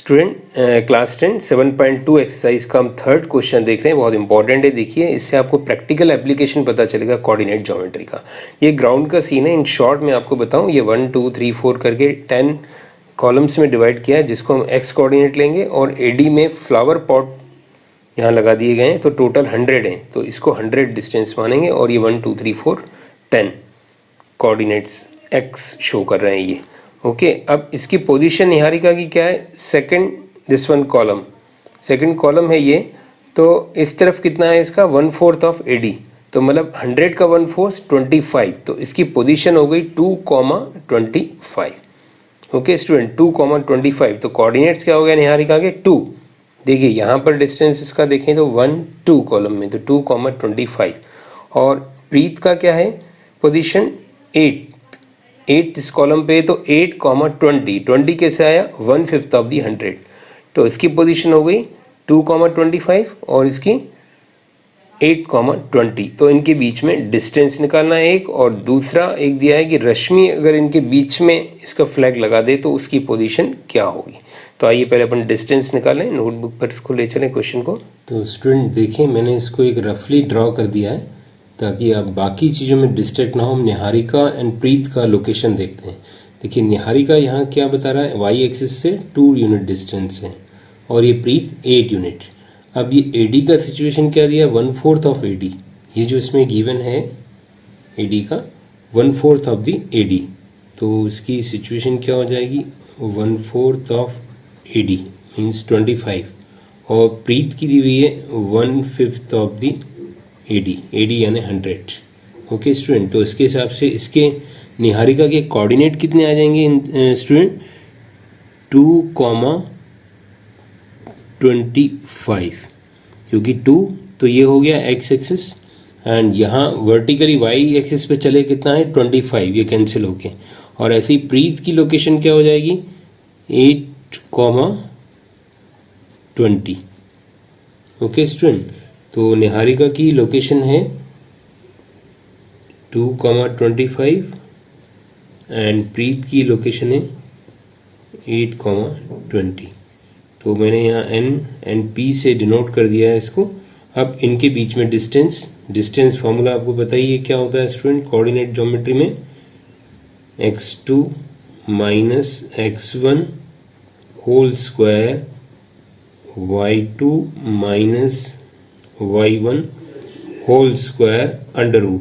Student class 10 7.2 exercise का हम third question देख रहे हैं, बहुत इंपॉर्टेंट है। देखिए, इससे आपको प्रैक्टिकल एप्लीकेशन पता चलेगा कोऑर्डिनेट ज्योमेट्री का। ये ग्राउंड का सीन है। इन शॉर्ट में आपको बताऊं, ये 1 2 3 4 करके 10 कॉलम्स में डिवाइड किया है, जिसको हम एक्स कोऑर्डिनेट लेंगे और एडी में फ्लावर पॉट यहाँ लगा दिए गए हैं, तो टोटल 100 हैं, तो इसको 100 डिस्टेंस मानेंगे। और ये 1 2 3 4 10 कोऑर्डिनेट्स एक्स शो कर रहे हैं ये। ओके, अब इसकी पोजीशन निहारिका की क्या है? Second, this one column, second column है ये। तो इस तरफ कितना है इसका? 1/4 ऑफ एडी, तो मतलब 100 का 1/4 25, तो इसकी पोजीशन हो गई 2,25। Okay student, 2,25। तो कोऑर्डिनेट्स क्या हो गया निहारिका के? 2। देखिए यहाँ पर डिस्टेंस इसका देखें तो 1 2 कॉलम में, तो 2,25। और प्रीत का क्या है पोजीशन? 8 इस कॉलम पे, तो 8,20। 20 कैसे आया? 1/5 ऑफ दी 100, तो इसकी पोजीशन हो गई 2,25 और इसकी 8,20। तो इनके बीच में डिस्टेंस निकालना है एक, और दूसरा एक दिया है कि रश्मि अगर इनके बीच में इसका फ्लैग लगा दे तो उसकी पोजीशन क्या होगी। तो आइए पहले अपन डिस्टेंस निकालें, नोटबुक पर इसको ले चलें क्वेश्चन को। तो स्टूडेंट देखिए, मैंने इसको एक रफली ड्रॉ कर दिया है ताकि आप बाकी चीज़ों में डिस्ट्रैक्ट ना हो। हम निहारिका एंड प्रीत का लोकेशन देखते हैं। देखिए निहारिका यहाँ क्या बता रहा है? वाई एक्सिस से 2 यूनिट डिस्टेंस है और ये प्रीत 8 यूनिट। अब ये एडी का सिचुएशन क्या दिया? 1/4 ऑफ एडी, ये जो इसमें गिवन है एडी का 1/4 ऑफ दी एडी, तो इसकी सिचुएशन क्या हो जाएगी? 1/4 ऑफ एडी मीन्स 25, और प्रीत की दी हुई है 1/5 ऑफ दी एडी, एडी यानी 100। ओके स्टूडेंट, तो इसके हिसाब से इसके निहारिका के कोऑर्डिनेट कितने आ जाएंगे स्टूडेंट? 2,25, क्योंकि 2 तो ये हो गया एक्स एक्सिस, एंड यहाँ वर्टिकली वाई एक्सिस पे चले कितना है? 25, ये कैंसिल हो गए। और ऐसे ही प्रीत की लोकेशन क्या हो जाएगी? 8,20। ओके स्टूडेंट, तो निहारिका की लोकेशन है 2,25 एंड प्रीत की लोकेशन है 8,20। तो मैंने यहाँ एन एंड पी से डिनोट कर दिया है इसको। अब इनके बीच में डिस्टेंस फार्मूला आपको बताइए क्या होता है स्टूडेंट कोऑर्डिनेट ज्योमेट्री में? x2 minus x1 whole square y2 minus y1 whole square under root.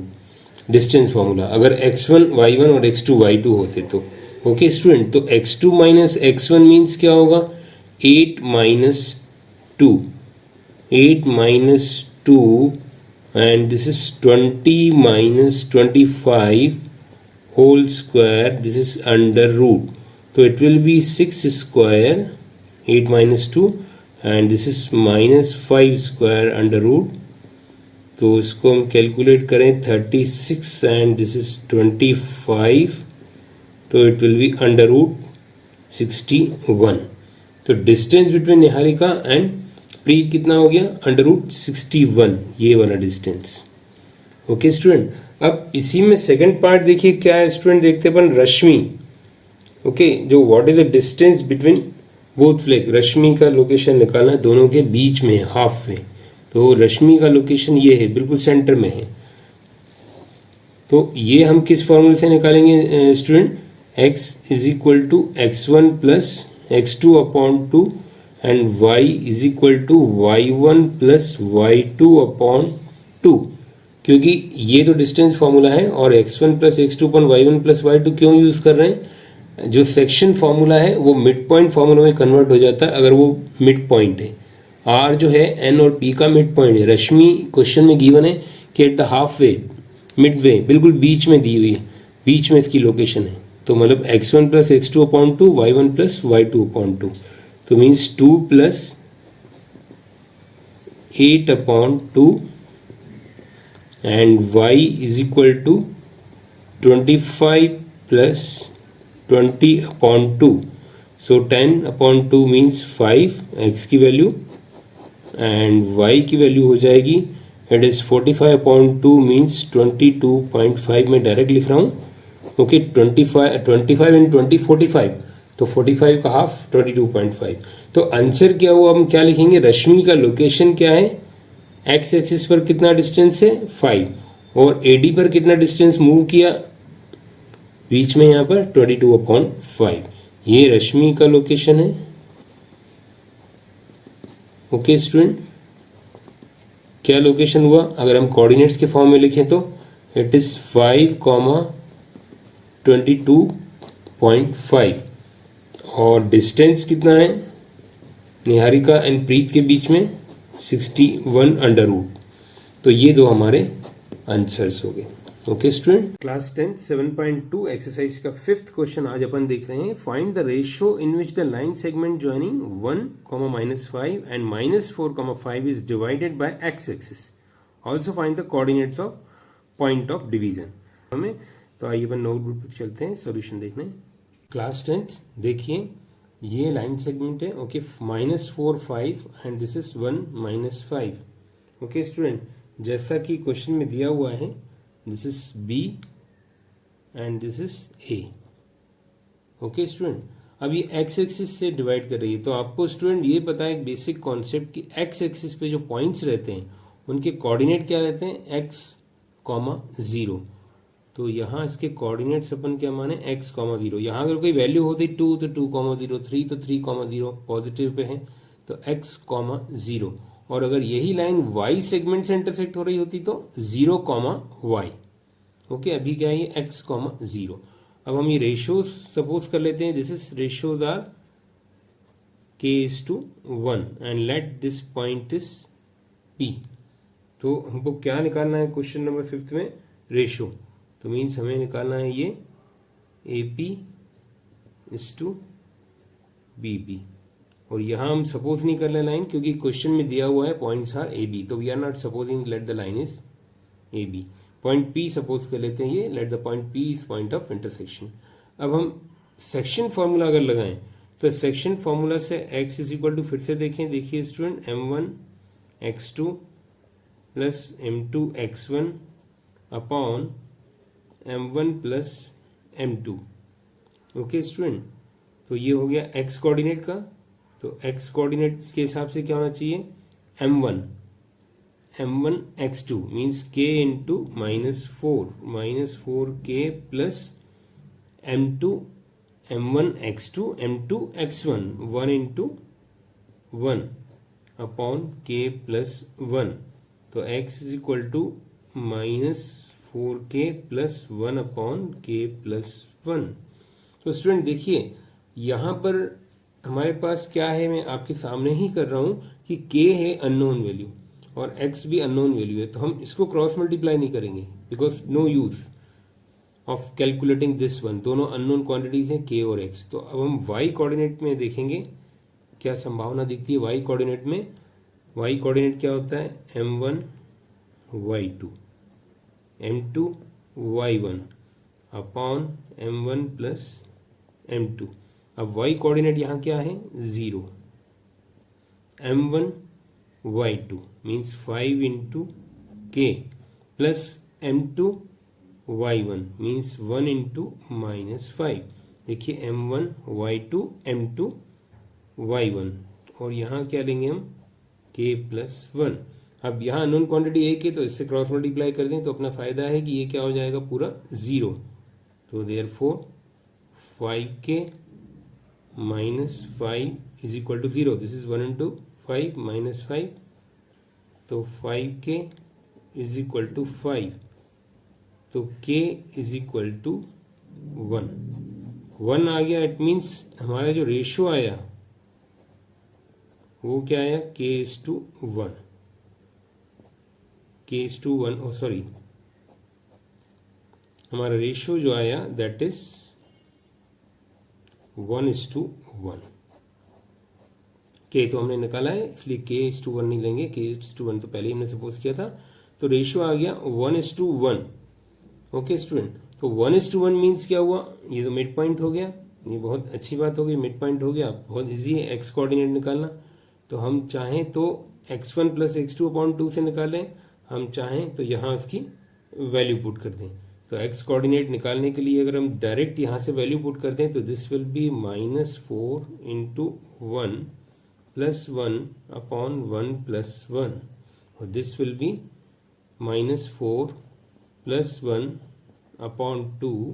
Distance formula अगर x1 y1 और x2 y2 होते तो। ओके स्टूडेंट, तो x2 माइनस x1 मीन्स क्या होगा? 8 minus 2, 8 minus 2 and this is 20 minus 25 whole square, this is under root, तो it will be 6 square 8 minus 2 and this is minus 5 square under root. तो इसको हम calculate करें 36 and this is 25, तो it will be under root 61। तो distance between Niharika and Preet कितना हो गया? अंडर रूट 61, ये वाला डिस्टेंस। ओके स्टूडेंट, अब इसी में सेकंड पार्ट देखिए क्या है स्टूडेंट, देखते अपन रश्मि। ओके, जो what is the distance between both flag, Rashmi का लोकेशन निकालना है, दोनों के बीच में हाफ में। तो रश्मि का लोकेशन ये है, बिल्कुल सेंटर में है। तो ये हम किस फॉर्मूले से निकालेंगे student? x is equal to x1 plus x2 upon 2 and y is equal to y1 plus y2 upon 2, क्योंकि ये तो डिस्टेंस फॉर्मूला है। और x1 plus x2 upon y1 plus y2 क्यों यूज कर रहे हैं? जो सेक्शन फॉर्मूला है वो मिड पॉइंट फॉर्मूला में कन्वर्ट हो जाता है अगर वो मिड पॉइंट है। r जो है n और p का मिड पॉइंट है। रश्मि क्वेश्चन में गिवन है कि at the half way, mid way, बिल्कुल बीच में दी हुई है, बीच में इसकी लोकेशन है। तो मतलब x1 plus x2 upon 2, y1 plus y2 upon 2, तो means 2 plus 8 upon 2 and y is equal to 25 plus 20 upon 2, so 10 upon 2 means 5 x की वैल्यू, एंड y की वैल्यू हो जाएगी इट इज़ 45 अपॉन 2 मीन्स 22.5। मैं direct लिख रहा हूँ। Okay, 25 and 20 45, तो 45 का हाफ 22.5। तो आंसर क्या हुआ, हम क्या लिखेंगे, रश्मि का लोकेशन क्या है, एक्स एक्सिस पर कितना डिस्टेंस है 5, और एडी पर कितना डिस्टेंस मूव किया बीच में यहाँ पर 22/5। ये रश्मि का लोकेशन है। ओके स्टूडेंट, क्या लोकेशन हुआ, अगर हम कोऑर्डिनेट्स के फॉर्म में लिखें तो इट इज 5,22.5, और डिस्टेंस कितना है निहारिका एंड प्रीत के बीच में 61√। तो ये दो हमारे आंसर्स हो गए। ओके स्टूडेंट, क्लास 10 7.2 एक्सरसाइज का 5th क्वेश्चन आज अपन देख रहे हैं। Find the ratio in which the line segment joining 1, -5 and -4, 5 is divided by x axis. Also find the coordinates of point of division. हमें तो आइए अपन नोटबुक पे चलते हैं सॉल्यूशन देखने। क्लास 10 देखिए, ये लाइन सेगमेंट है। Okay, -4, 5 and this is 1, -5। Okay student, जैसा कि क्वेश्चन में दिया हुआ है, this is B and this is A। Okay student, अब ये एक्स एक्सिस से डिवाइड कर रही है, तो आपको स्टूडेंट ये पता है एक बेसिक कॉन्सेप्ट कि एक्स एक्सिस पे जो पॉइंट्स रहते हैं उनके कोऑर्डिनेट क्या रहते हैं, x, 0। तो यहाँ इसके कोऑर्डिनेट्स अपन क्या माने, x, 0। यहाँ अगर कोई वैल्यू होती 2 तो 2, 0, 3 तो 3, 0 पॉजिटिव पे है, तो x, 0। और अगर यही लाइन y सेगमेंट से इंटरसेक्ट हो रही होती तो 0, y। ओके, अभी क्या है ये x, 0। अब हम ये रेशियोज सपोज कर लेते हैं, this is ratios are k:1 and let this point is P। तो हमको क्या निकालना है क्वेश्चन नंबर 5 में, रेशियो। तो मीन्स हमें निकालना है ये AP:BB। और यहाँ हम सपोज नहीं कर रहे लाइन, क्योंकि क्वेश्चन में दिया हुआ है पॉइंट्स आर AB, तो we are not supposing let the line is AB। Point P suppose कर लेते हैं, ये let the point P is point of intersection. अब हम सेक्शन फॉर्मूला अगर लगाएं तो सेक्शन फॉर्मूला से x इज इक्वल टू, फिर से देखिए student, m1x2 plus m2x1 upon m1 plus m2। Okay student, तो ये हो गया x कोऑर्डिनेट का। तो x कोऑर्डिनेट्स के हिसाब से क्या होना चाहिए, m1x2 means k into -4k plus m1x2 m2x1 1 into 1 upon k plus 1। तो x is equal to -4k plus 1 upon k plus 1। तो स्टूडेंट देखिए, यहाँ पर हमारे पास क्या है, मैं आपके सामने ही कर रहा हूं कि k है अननोन वैल्यू और x भी अननोन वैल्यू है, तो हम इसको क्रॉस मल्टीप्लाई नहीं करेंगे, because no use of calculating this one. दोनों अननोन क्वांटिटीज हैं k और x। तो अब हम y कोऑर्डिनेट में देखेंगे क्या संभावना दिखती है। y कोऑर्डिनेट में, y कोऑर्डिनेट क्या होता है, m1 y2 m2 y1 upon m1 plus m2। अब y कोऑर्डिनेट यहाँ क्या है, 0। m1 y2 means 5 into k plus m2 y1 means 1 into -5। देखिए m1 y2 m2 y1, और यहाँ क्या लेंगे हम, k प्लस 1। अब यहाँ अननोन क्वांटिटी एक है, तो इससे क्रॉस मल्टीप्लाई कर दें तो अपना फायदा है कि ये क्या हो जाएगा, पूरा 0। तो therefore 5k -5 is equal to 0। This is 1 into 5 -5, तो 5k इज इक्वल टू 5। तो k इज इक्वल टू 1 आ गया। इट मीन्स हमारा जो रेशियो आया वो क्या आया, k:1। k:1, सॉरी, हमारा रेशियो जो आया दैट इज 1:1। k तो हमने निकाला है, इसलिए k:1 नहीं लेंगे, k:1 तो पहले ही हमने सपोज किया था। तो रेशियो आ गया 1:1। ओके स्टूडेंट, तो 1:1 मीन्स क्या हुआ, ये तो मिड पॉइंट हो गया। ये बहुत अच्छी बात हो गई, मिड पॉइंट हो गया। बहुत इजी है x कोऑर्डिनेट निकालना। तो हम चाहें तो x1 प्लस x2 अपॉन 2 से निकालें, हम चाहें तो यहाँ उसकी वैल्यू पुट कर दें। तो x कोऑर्डिनेट निकालने के लिए अगर हम डायरेक्ट यहाँ से वैल्यू पुट करते हैं तो this will be -4 into 1 plus 1 upon 1 plus 1 और this will be -4 plus 1 upon 2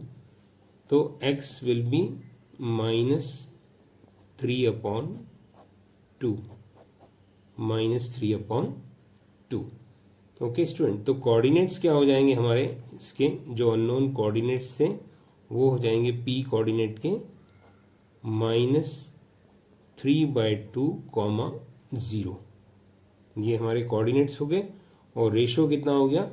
तो x will be -3 upon 2 -3 upon 2। Okay student, तो कोऑर्डिनेट्स क्या हो जाएंगे हमारे इसके जो अननोन कोऑर्डिनेट्स थे वो हो जाएंगे p कोऑर्डिनेट के -3/2, 0। ये हमारे कोऑर्डिनेट्स हो गए और रेशो कितना हो गया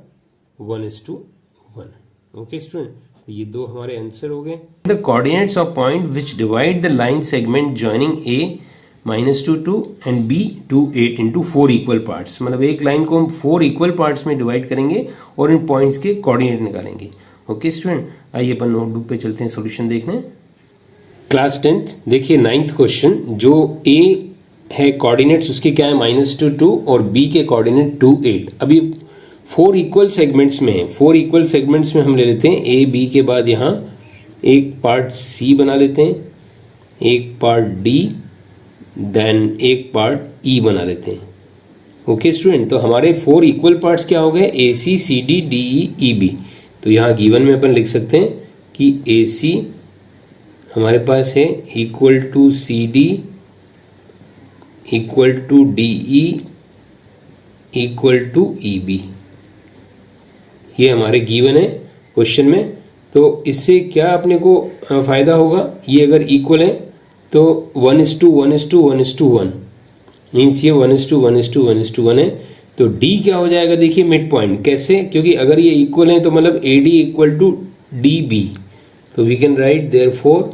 1:1। ओके स्टूडेंट, ये दो हमारे आंसर हो गए। The coordinates of point which divide the line segment joining a -2 2 and b 2 8 into 4 equal parts, मतलब एक लाइन को हम 4 इक्वल पार्ट्स में डिवाइड करेंगे और इन पॉइंट्स के कोऑर्डिनेट निकालेंगे। ओके स्टूडेंट, आइए अपन नोटबुक पे चलते हैं सॉल्यूशन देखने। क्लास 10th देखिए 9th क्वेश्चन, जो a है कोऑर्डिनेट्स उसके क्या है -2 2 और b के कोऑर्डिनेट 2 8। अभी 4 इक्वल सेगमेंट्स में है, 4 इक्वल सेगमेंट्स में हम ले लेते हैं a b के बाद यहाँ एक पार्ट c बना लेते हैं, एक पार्ट d, देन एक पार्ट E बना लेते हैं। ओके स्टूडेंट, तो हमारे 4 इक्वल पार्ट्स क्या हो गए AC CD DE EB। तो यहाँ गिवन में अपन लिख सकते हैं कि AC हमारे पास है equal to CD equal to DE equal to EB। ये हमारे गिवन है क्वेश्चन में। तो इससे क्या अपने को फायदा होगा, ये अगर इक्वल है तो 1:1:1:1 मीन्स ये 1:1:1:1 है। तो D क्या हो जाएगा देखिए मिड पॉइंट। कैसे, क्योंकि अगर ये इक्वल है तो मतलब AD इक्वल टू DB। तो we can write therefore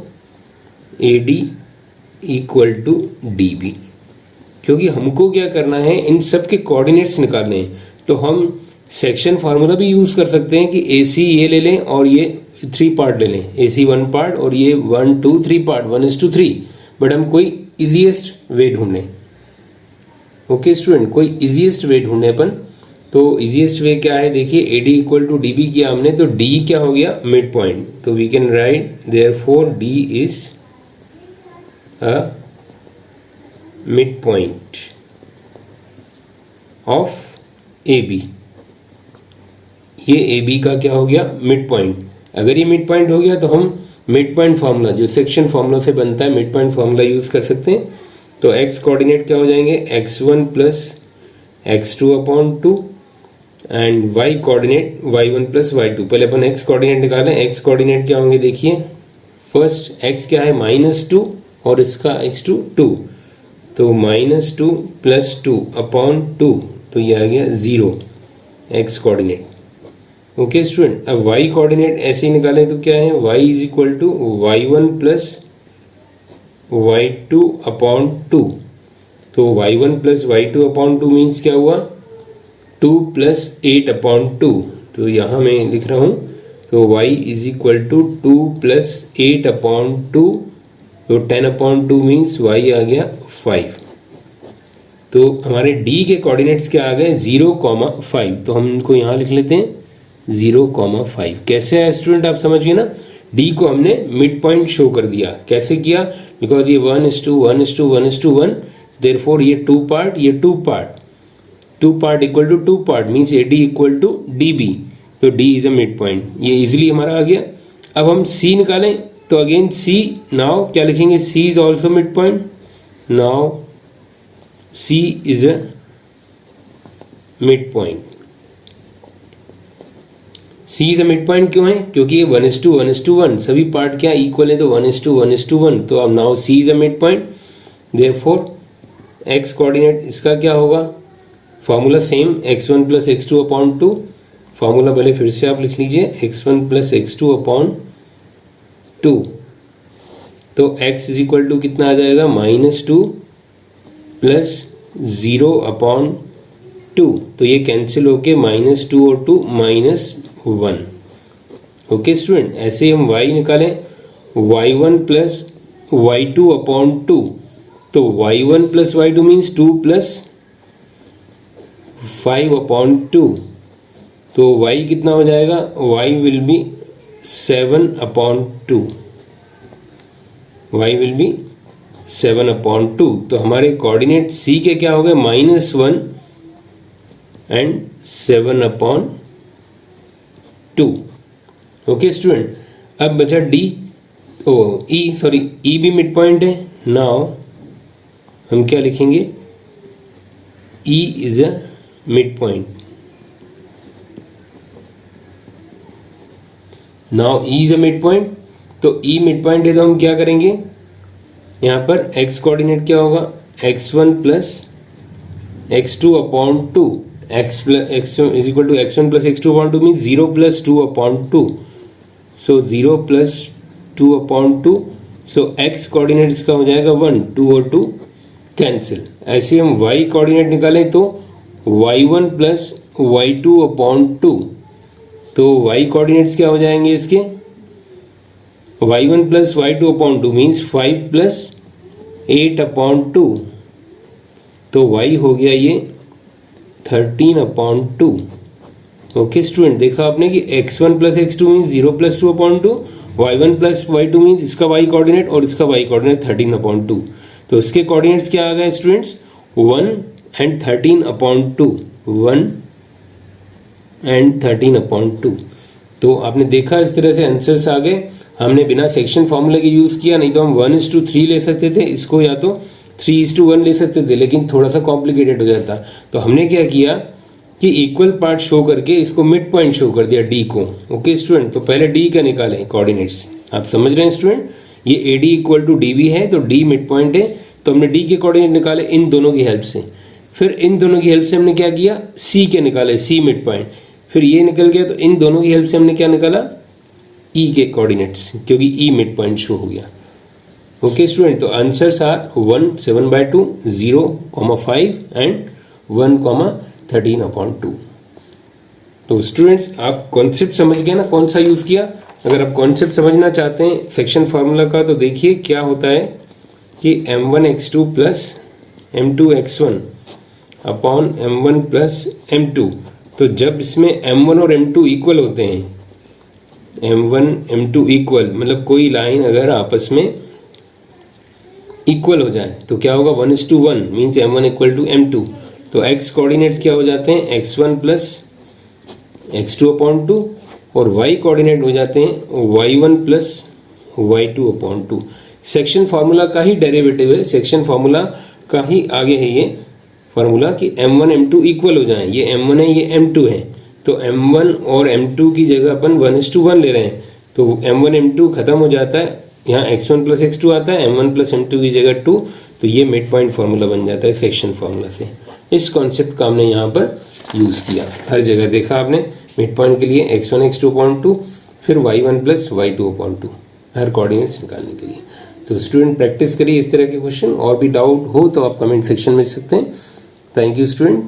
AD equal to DB। क्योंकि हमको क्या करना है, इन सब के कोऑर्डिनेट्स निकालने हैं। तो हम सेक्शन फार्मूला भी यूज़ कर सकते हैं कि AC ये ले लें और ये 3 पार्ट ले लें, AC 1 पार्ट और ये 1 2 3 पार्ट 1:3। बट हम कोई इजीएस्ट वे ढूंढें। ओके स्टूडेंट, कोई इजीएस्ट वे ढूंढे अपन। तो इजीएस्ट वे क्या है देखिए, AD इक्वल टू DB किया हमने तो D क्या हो गया मिड पॉइंट। तो we can write therefore D is a mid point of AB। ये AB का क्या हो गया मिड पॉइंट। अगर ये मिड पॉइंट हो गया तो हम मिड पॉइंट फार्मूला जो सेक्शन फार्मूला से बनता है मिड पॉइंट फार्मूला यूज कर सकते हैं। तो x कोऑर्डिनेट क्या हो जाएंगे x1 plus x2 upon 2 and y coordinate y1 plus y2। पहले अपन x कोऑर्डिनेट निकालें। x कोऑर्डिनेट क्या होंगे देखिए, फर्स्ट x क्या है -2 और इसका x2 2, तो -2 प्लस 2 अपॉन 2, तो ये आ गया 0 x कोऑर्डिनेट। ओके स्टूडेंट, अब y कोऑर्डिनेट ऐसे ही निकालें तो क्या है y is equal to y1 plus y2 upon 2। तो y1 plus y2 upon 2 means क्या हुआ 2 प्लस 8 अपॉन 2। तो यहाँ मैं लिख रहा हूँ तो y is equal to 2 plus 8 upon 2, तो 10 अपॉन 2 मीन्स y आ गया 5। तो हमारे d के कोऑर्डिनेट्स क्या आ गए 0,5। तो हम इनको यहाँ लिख लेते हैं 0,5। कैसे है स्टूडेंट आप समझिए ना, D को हमने मिड पॉइंट शो कर दिया। कैसे किया, बिकॉज ये 1:1:1:1, देयरफॉर ये 2 पार्ट ये 2 part, 2 part equal to 2 part means AD equal to DB। तो D is a mid point, ये इजीली हमारा आ गया। अब हम C निकालें तो अगेन C, नाउ क्या लिखेंगे C is also mid point. Now C is a mid point. C is a mid point क्यों है, क्योंकि ये 1:1:1 सभी पार्ट क्या इक्वल है तो 1:1:1। तो अब now C is a mid point, therefore x coordinate इसका क्या होगा, formula same x1 plus x2 upon 2। Formula पहले फिर से आप लिख लीजिए x1 प्लस x2 अपॉन 2। तो x इज इक्वल टू कितना आ जाएगा -2 प्लस 0 अपॉन 2। तो ये कैंसिल होके -2 और 2 -1। ओके स्टूडेंट, ऐसे ही हम y निकालें y1 प्लस y2 अपॉन 2। तो y1 plus y2 means 2 plus 5 upon 2। तो y कितना हो जाएगा, y will be 7/2, y will be 7/2। तो हमारे कोऑर्डिनेट c के क्या हो गए, -1 एंड 7/2। ओके स्टूडेंट, अब बचा डी ई भी मिड पॉइंट है। नाउ हम क्या लिखेंगे, E is a mid point. Now E is a mid point, तो ई मिड पॉइंट है तो हम क्या करेंगे, यहाँ पर x कोऑर्डिनेट क्या होगा, x1 plus x2/2, x1 is equal to x1 plus x2/2 means 0 plus 2/2, so 0 plus 2/2, so x coordinate इसका हो जाएगा 1, 2 और 2 कैंसिल। ऐसे हम y कोऑर्डिनेट निकालें तो y1 प्लस y2/2, तो y कोऑर्डिनेट्स क्या हो जाएंगे इसके, y1 plus y2/2 means 5 plus 8/2, तो y हो गया ये 13/2। ओके स्टूडेंट, देखा आपने कि x1 plus x2 means 0 plus 2/2, y1 plus y2 means इसका y कोऑर्डिनेट और इसका y कोऑर्डिनेट 13/2। तो इसके कोऑर्डिनेट्स क्या आ गए स्टूडेंट्स, 1 एंड 13/2, 1 एंड 13/2। तो आपने देखा इस तरह से आंसर्स आ गए। हमने बिना सेक्शन फॉर्मूले के यूज़ किया, नहीं तो हम 1:3 ले सकते थे इसको, या तो 3:1 ले सकते थे, लेकिन थोड़ा सा कॉम्प्लिकेटेड हो जाता। तो हमने क्या किया कि इक्वल पार्ट शो करके इसको मिड पॉइंट शो कर दिया डी को। ओके स्टूडेंट, तो पहले डी का निकालें कोऑर्डिनेट्स, आप समझ रहे हैं स्टूडेंट, ये A D equal to D B है, तो डी मिड पॉइंट है, तो हमने डी के कोऑर्डिनेट निकाले इन दोनों की हेल्प से। फिर इन दोनों की हेल्प से हमने क्या किया, सी के निकाले, सी मिड पॉइंट, फिर ये निकल गया, तो इन दोनों की हेल्प से हमने क्या निकाला, ई के कोऑर्डिनेट्स, क्योंकि ई मिड पॉइंट शो हो गया। ओके स्टूडेंट, तो आंसर्स आर 1, 7/2, 0, 5 एंड 1, 13/2। तो स्टूडेंट्स आप कॉन्सेप्ट समझ गए ना, कौन सा यूज़ किया। अगर आप कॉन्सेप्ट समझना चाहते हैं सेक्शन फार्मूला का, तो देखिए क्या होता है कि m1x2 plus m2x1 upon m1 plus m2, तो जब इसमें m1 और m2 इक्वल होते हैं, m1 m2 इक्वल मतलब कोई लाइन अगर आपस में इक्वल हो जाए तो क्या होगा, 1:1 means m1 equal to m2। तो x कोऑर्डिनेट्स क्या हो जाते हैं, x1 प्लस x2/2, और y कोऑर्डिनेट हो जाते हैं y1 plus y2/2। Section formula का ही डेरिवेटिव है, सेक्शन फार्मूला का ही आगे है ये फार्मूला कि m1 m2 इक्वल हो जाए, ये m1 है ये m2 है, तो m1 और m2 की जगह अपन 1:1 ले रहे हैं, तो m1 m2 खत्म हो जाता है, यहाँ x1 प्लस x2 आता है, m1 प्लस m2 की जगह 2, तो ये मिड पॉइंट फार्मूला बन जाता है सेक्शन फार्मूला से। इस कॉन्सेप्ट का हमने यहाँ पर यूज़ किया, हर जगह देखा आपने मिड पॉइंट के लिए x1 x2/2, फिर y1 प्लस y2/2 हर कोऑर्डिनेट्स निकालने के लिए। तो स्टूडेंट प्रैक्टिस करिए इस तरह के क्वेश्चन, और भी डाउट हो तो आप कमेंट सेक्शन में लिख सकते हैं। Thank you student.